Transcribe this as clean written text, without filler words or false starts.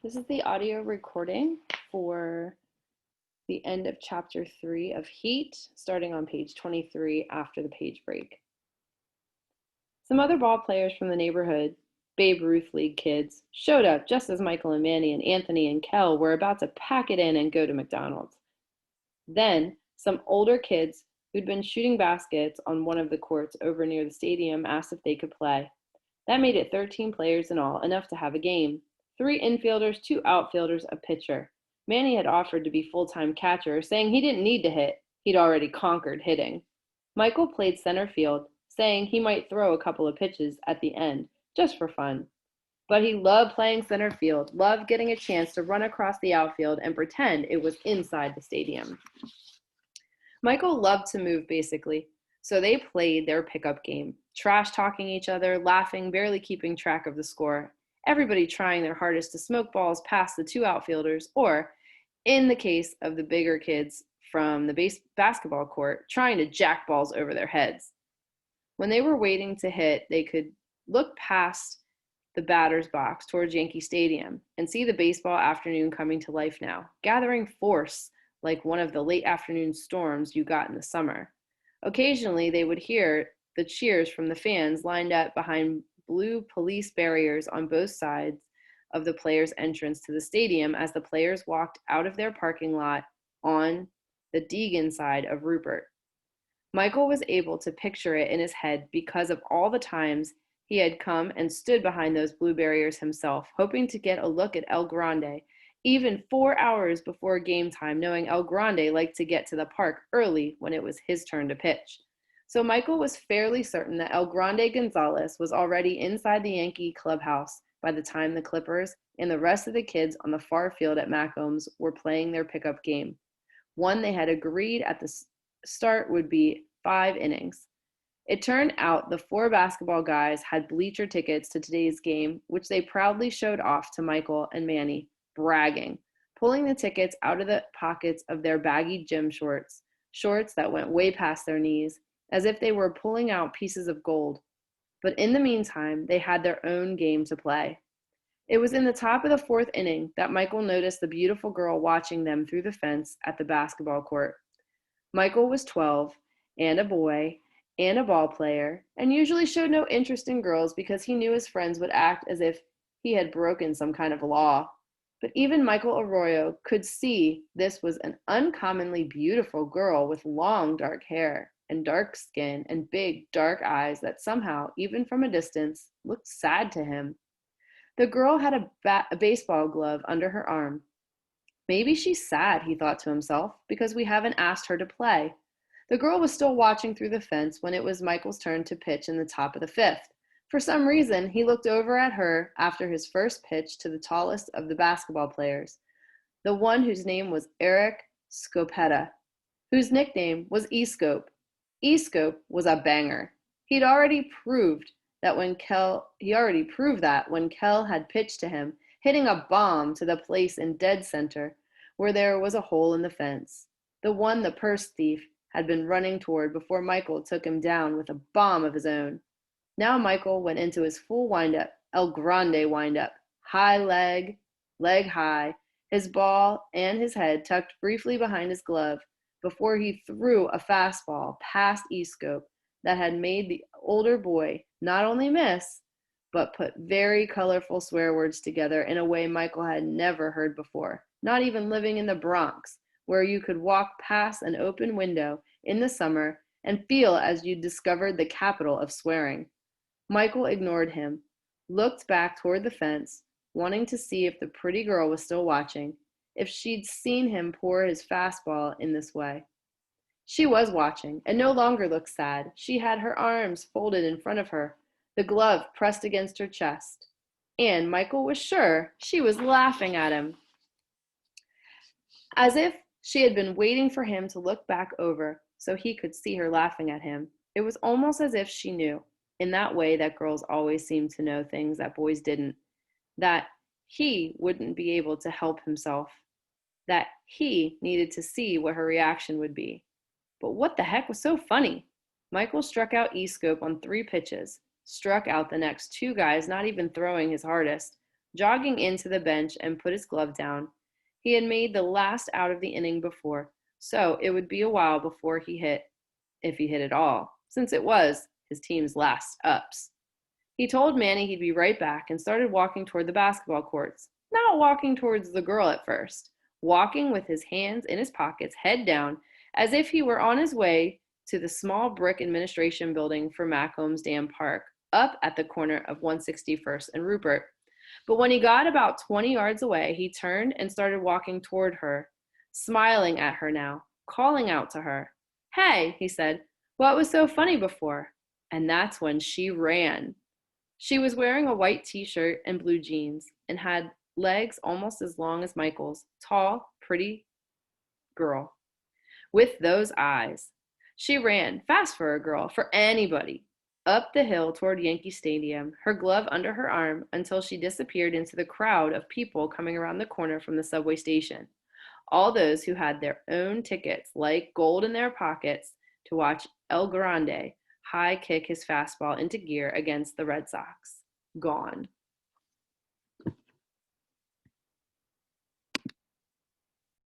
This is the audio recording for the end of chapter 3 of Heat, starting on page 23 after the page break. Some other ball players from the neighborhood, Babe Ruth League kids, showed up just as Michael and Manny and Anthony and Kel were about to pack it in and go to McDonald's. Then, some older kids who'd been shooting baskets on one of the courts over near the stadium asked if they could play. That made it 13 players in all, enough to have a game. 3 infielders, 2 outfielders, a pitcher. Manny had offered to be full-time catcher, saying he didn't need to hit. He'd already conquered hitting. Michael played center field, saying he might throw a couple of pitches at the end, just for fun. But he loved playing center field, loved getting a chance to run across the outfield and pretend it was inside the stadium. Michael loved to move, basically, so they played their pickup game, trash-talking each other, laughing, barely keeping track of the score, everybody trying their hardest to smoke balls past the 2 outfielders, or, in the case of the bigger kids from the basketball court, trying to jack balls over their heads. When they were waiting to hit, they could look past the batter's box towards Yankee Stadium and see the baseball afternoon coming to life now, gathering force like one of the late afternoon storms you got in the summer. Occasionally, they would hear the cheers from the fans lined up behind blue police barriers on both sides of the players' entrance to the stadium as the players walked out of their parking lot on the Deegan side of Rupert. Michael was able to picture it in his head because of all the times he had come and stood behind those blue barriers himself, hoping to get a look at El Grande, even 4 hours before game time, knowing El Grande liked to get to the park early when it was his turn to pitch. So Michael was fairly certain that El Grande Gonzalez was already inside the Yankee clubhouse by the time the Clippers and the rest of the kids on the far field at Macombs were playing their pickup game. One they had agreed at the start would be 5 innings. It turned out the 4 basketball guys had bleacher tickets to today's game, which they proudly showed off to Michael and Manny, bragging, pulling the tickets out of the pockets of their baggy gym shorts that went way past their knees, as if they were pulling out pieces of gold. But in the meantime, they had their own game to play. It was in the top of the 4th inning that Michael noticed the beautiful girl watching them through the fence at the basketball court. Michael was 12 and a boy and a ball player, and usually showed no interest in girls because he knew his friends would act as if he had broken some kind of law. But even Michael Arroyo could see this was an uncommonly beautiful girl with long dark hair and dark skin and big dark eyes that somehow, even from a distance, looked sad to him. The girl had a baseball glove under her arm. Maybe she's sad, he thought to himself, because we haven't asked her to play. The girl was still watching through the fence when it was Michael's turn to pitch in the top of the 5th. For some reason, he looked over at her after his first pitch to the tallest of the basketball players, the one whose name was Eric Scopetta, whose nickname was E-Scope. E-Scope was a banger. He already proved that when Kel had pitched to him, hitting a bomb to the place in dead center where there was a hole in the fence, the one the purse thief had been running toward before Michael took him down with a bomb of his own. Now Michael went into his full windup, El Grande windup, high leg high, his ball and his head tucked briefly behind his glove before he threw a fastball past E-Scope that had made the older boy not only miss, but put very colorful swear words together in a way Michael had never heard before, not even living in the Bronx, where you could walk past an open window in the summer and feel as you'd discovered the capital of swearing. Michael ignored him, looked back toward the fence, wanting to see if the pretty girl was still watching, if she'd seen him pour his fastball in this way. She was watching, and no longer looked sad. She had her arms folded in front of her, the glove pressed against her chest. And Michael was sure she was laughing at him, as if she had been waiting for him to look back over so he could see her laughing at him. It was almost as if she knew, in that way that girls always seemed to know things that boys didn't, that he wouldn't be able to help himself, that he needed to see what her reaction would be. But what the heck was so funny? Michael struck out E-Scope on 3 pitches, struck out the next 2 guys not even throwing his hardest, jogging into the bench and put his glove down. He had made the last out of the inning before, so it would be a while before he hit, if he hit at all, since it was his team's last ups. He told Manny he'd be right back and started walking toward the basketball courts. Not walking towards the girl at first, walking with his hands in his pockets, head down, as if he were on his way to the small brick administration building for Maccombs Dam Park, up at the corner of 161st and Rupert. But when he got about 20 yards away, he turned and started walking toward her, smiling at her now, calling out to her. Hey, he said, what was so funny before? And that's when she ran. She was wearing a white t-shirt and blue jeans and had legs almost as long as Michael's, tall, pretty girl, with those eyes. She ran, fast for a girl, for anybody, up the hill toward Yankee Stadium, her glove under her arm, until she disappeared into the crowd of people coming around the corner from the subway station. All those who had their own tickets, like gold in their pockets, to watch El Grande high kick his fastball into gear against the Red Sox. Gone.